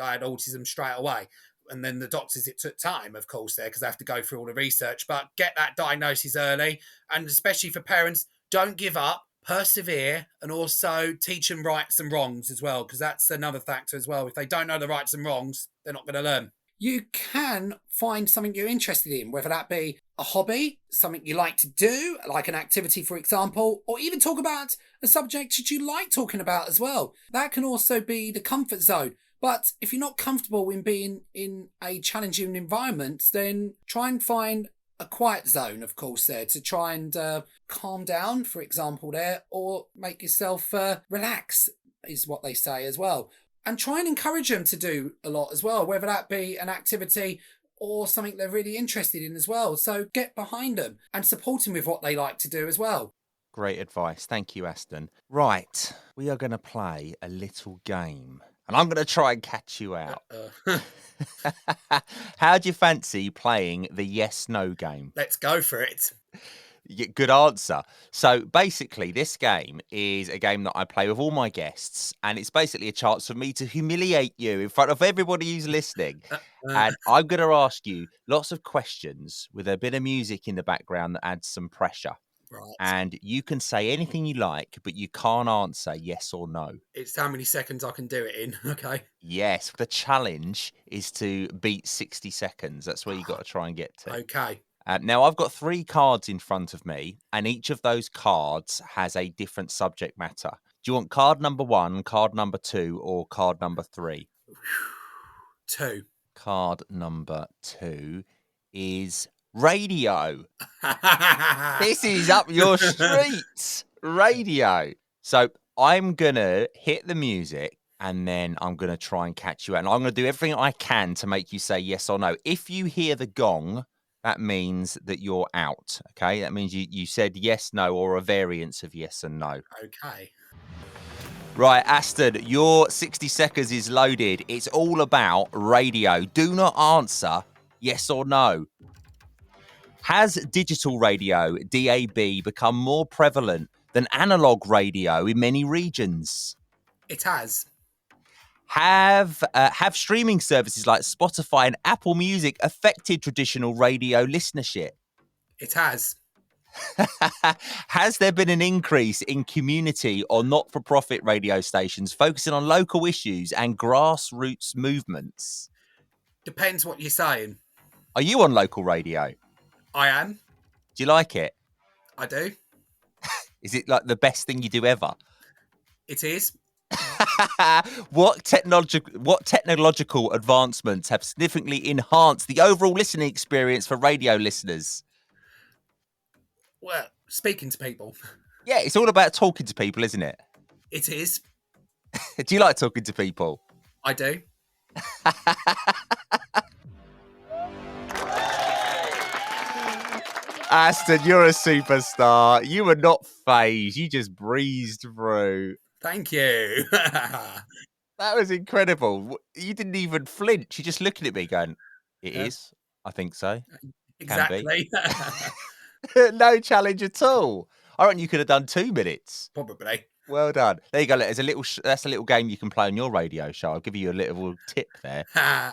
I had autism straight away. And then the doctors, it took time, of course, there, because they have to go through all the research. But get that diagnosis early, and especially for parents, don't give up, persevere, and also teach them rights and wrongs as well, because that's another factor as well. If they don't know the rights and wrongs, they're not going to learn. You can find something you're interested in, whether that be a hobby, something you like to do, like an activity, for example, or even talk about a subject that you like talking about as well. That can also be the comfort zone. But if you're not comfortable in being in a challenging environment, then try and find a quiet zone, of course, there to try and calm down, for example, there, or make yourself relax, is what they say as well. And try and encourage them to do a lot as well, whether that be an activity or something they're really interested in as well. So get behind them and support them with what they like to do as well. Great advice. Thank you, Aston. Right, we are going to play a little game. And I'm going to try and catch you out. How do you fancy playing the yes-no game? Let's go for it. Good answer. So basically, this game is a game that I play with all my guests, and it's basically a chance for me to humiliate you in front of everybody who's listening. And I'm going to ask you lots of questions with a bit of music in the background that adds some pressure. Right. And you can say anything you like, but you can't answer yes or no. It's how many seconds I can do it in. Okay. Yes, the challenge is to beat 60 seconds. That's where you got to try and get to. Okay. Now, I've got 3 cards in front of me, and each of those cards has a different subject matter. Do you want card number 1, card number 2, or card number 3? 2. Card number 2 is radio. This is up your streets. Radio. So I'm going to hit the music, and then I'm going to try and catch you out. And I'm going to do everything I can to make you say yes or no. If you hear the gong, that means that you're out. Okay. That means you said yes, no, or a variance of yes and no. Okay. Right, Aston, your 60 seconds is loaded. It's all about radio. Do not answer yes or no. Has digital radio, DAB, become more prevalent than analog radio in many regions? It has. Have streaming services like Spotify and Apple Music affected traditional radio listenership? It has. Has there been an increase in community or not-for-profit radio stations focusing on local issues and grassroots movements? Depends what you're saying. Are you on local radio? I am. Do you like it? I do. Is it like the best thing you do ever? It is. What technological advancements have significantly enhanced the overall listening experience for radio listeners? Well, speaking to people. Yeah, it's all about talking to people, isn't it? It is. Do you like talking to people? I do. Aston, you're a superstar. You were not phased. You just breezed through. Thank you. That was incredible. You didn't even flinch. You're just looking at me going, it is. I think so. Exactly. No challenge at all. I reckon you could have done 2 minutes. Probably. Well done. There you go. There's a little. That's a little game you can play on your radio show. I'll give you a little tip there. Yeah.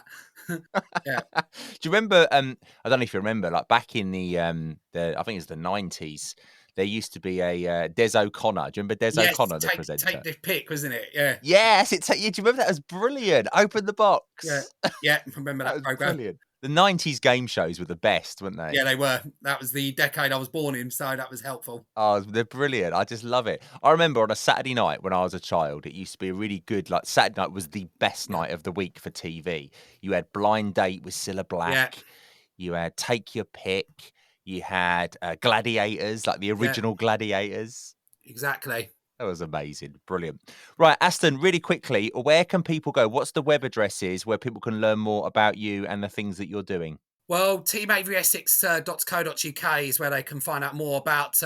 Do you remember? I don't know if you remember. Like back in the I think it was the 90s. There used to be a Des O'Connor. Do you remember Des O'Connor, the presenter? Take the pick, wasn't it? Yeah. Yes, do you remember that? Was brilliant. Open the box. Yeah. I remember that was program. brilliant. The 90s game shows were the best, weren't they? Yeah, they were. That was the decade I was born in, so that was helpful. Oh, they're brilliant. I just love it. I remember on a Saturday night when I was a child, it used to be a really good, like, Saturday night was the best night of the week for TV. You had Blind Date with Cilla Yeah, Black. You had Take Your Pick. You had Gladiators, like the yeah, original Gladiators. exactly. That was amazing. Brilliant. Right, Aston, really quickly, where can people go? What's the web addresses where people can learn more about you and the things that you're doing? Well, teamaveryessex.co.uk is where they can find out more about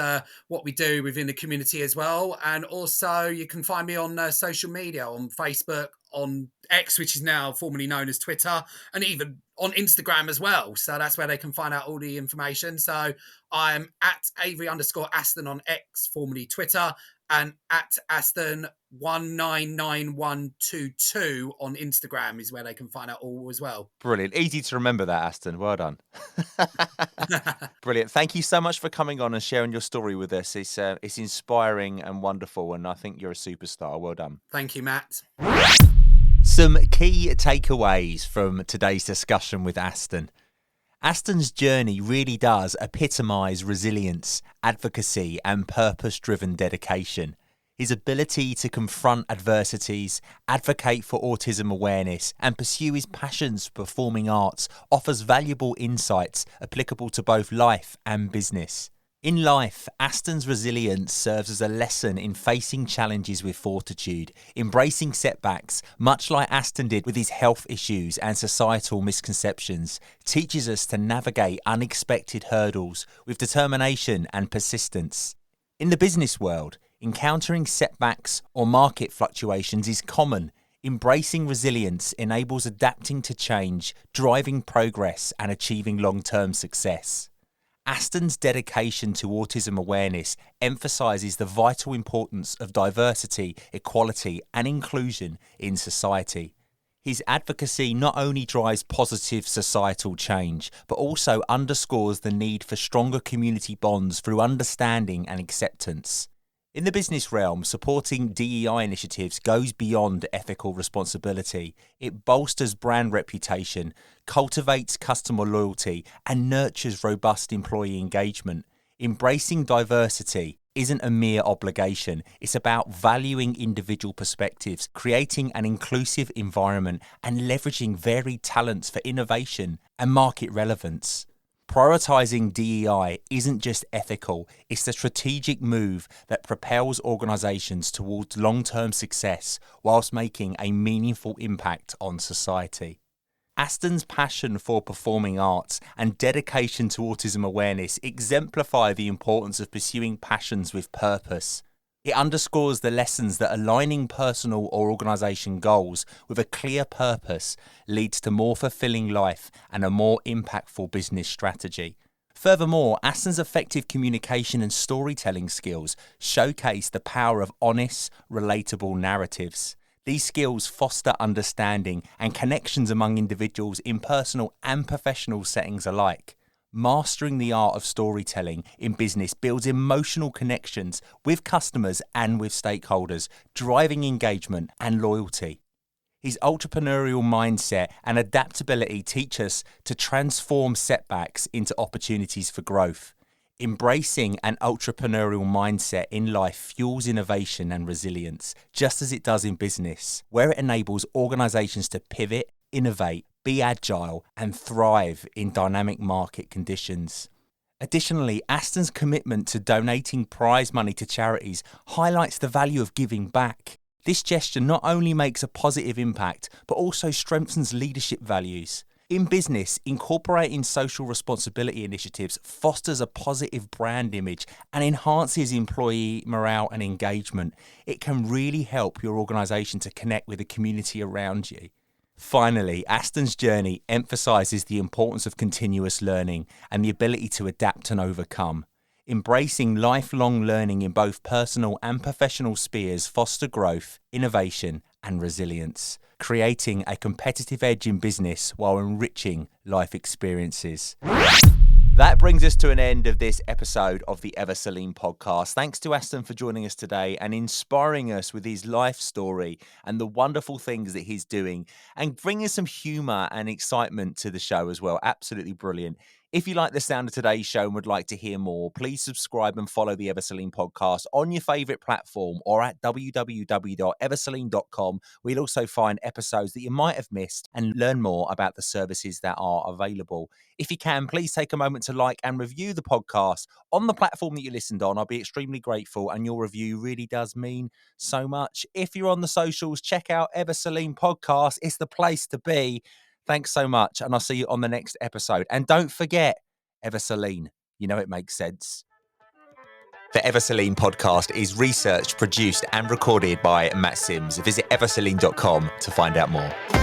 what we do within the community as well. And also, you can find me on social media, on Facebook, on X, which is now formerly known as Twitter, and even on Instagram as well. So that's where they can find out all the information. So I'm at Avery_Aston on X, formerly Twitter, and at Aston199122 on Instagram is where they can find out all as well. Brilliant. Easy to remember that, Aston. Well done. Brilliant. Thank you so much for coming on and sharing your story with us. It's inspiring and wonderful, and I think you're a superstar. Well done. Thank you, Matt. Some key takeaways from today's discussion with Aston. Aston's journey really does epitomise resilience, advocacy, and purpose-driven dedication. His ability to confront adversities, advocate for autism awareness, and pursue his passions for performing arts offers valuable insights applicable to both life and business. In life, Aston's resilience serves as a lesson in facing challenges with fortitude, embracing setbacks, much like Aston did with his health issues and societal misconceptions, teaches us to navigate unexpected hurdles with determination and persistence. In the business world, encountering setbacks or market fluctuations is common. Embracing resilience enables adapting to change, driving progress, and achieving long-term success. Aston's dedication to autism awareness emphasises the vital importance of diversity, equality, and inclusion in society. His advocacy not only drives positive societal change, but also underscores the need for stronger community bonds through understanding and acceptance. In the business realm, supporting DEI initiatives goes beyond ethical responsibility. It bolsters brand reputation, cultivates customer loyalty, and nurtures robust employee engagement. Embracing diversity isn't a mere obligation. It's about valuing individual perspectives, creating an inclusive environment, and leveraging varied talents for innovation and market relevance. Prioritising DEI isn't just ethical, it's the strategic move that propels organisations towards long-term success whilst making a meaningful impact on society. Aston's passion for performing arts and dedication to autism awareness exemplify the importance of pursuing passions with purpose. It underscores the lessons that aligning personal or organisation goals with a clear purpose leads to more fulfilling life and a more impactful business strategy. Furthermore, Aston's effective communication and storytelling skills showcase the power of honest, relatable narratives. These skills foster understanding and connections among individuals in personal and professional settings alike. Mastering the art of storytelling in business builds emotional connections with customers and with stakeholders, driving engagement and loyalty. His entrepreneurial mindset and adaptability teach us to transform setbacks into opportunities for growth. Embracing an entrepreneurial mindset in life fuels innovation and resilience, just as it does in business, where it enables organizations to pivot, innovate, be agile, and thrive in dynamic market conditions. Additionally, Aston's commitment to donating prize money to charities highlights the value of giving back. This gesture not only makes a positive impact, but also strengthens leadership values. In business, incorporating social responsibility initiatives fosters a positive brand image and enhances employee morale and engagement. It can really help your organisation to connect with the community around you. Finally, Aston's journey emphasises the importance of continuous learning and the ability to adapt and overcome. Embracing lifelong learning in both personal and professional spheres foster growth, innovation, and resilience, creating a competitive edge in business while enriching life experiences. That brings us to an end of this episode of the Ever Celine podcast. Thanks to Aston for joining us today and inspiring us with his life story and the wonderful things that he's doing and bringing some humour and excitement to the show as well. Absolutely brilliant. If you like the sound of today's show and would like to hear more, please subscribe and follow the Ever Celine podcast on your favourite platform or at www.everceline.com, where you'll also find episodes that you might have missed and learn more about the services that are available. If you can, please take a moment to like and review the podcast on the platform that you listened on. I'll be extremely grateful, and your review really does mean so much. If you're on the socials, check out Ever Celine Podcast. It's the place to be. Thanks so much, and I'll see you on the next episode. And don't forget, Ever Celine. You know it makes sense. The Ever Celine podcast is researched, produced, and recorded by Matt Sims. Visit everceline.com to find out more.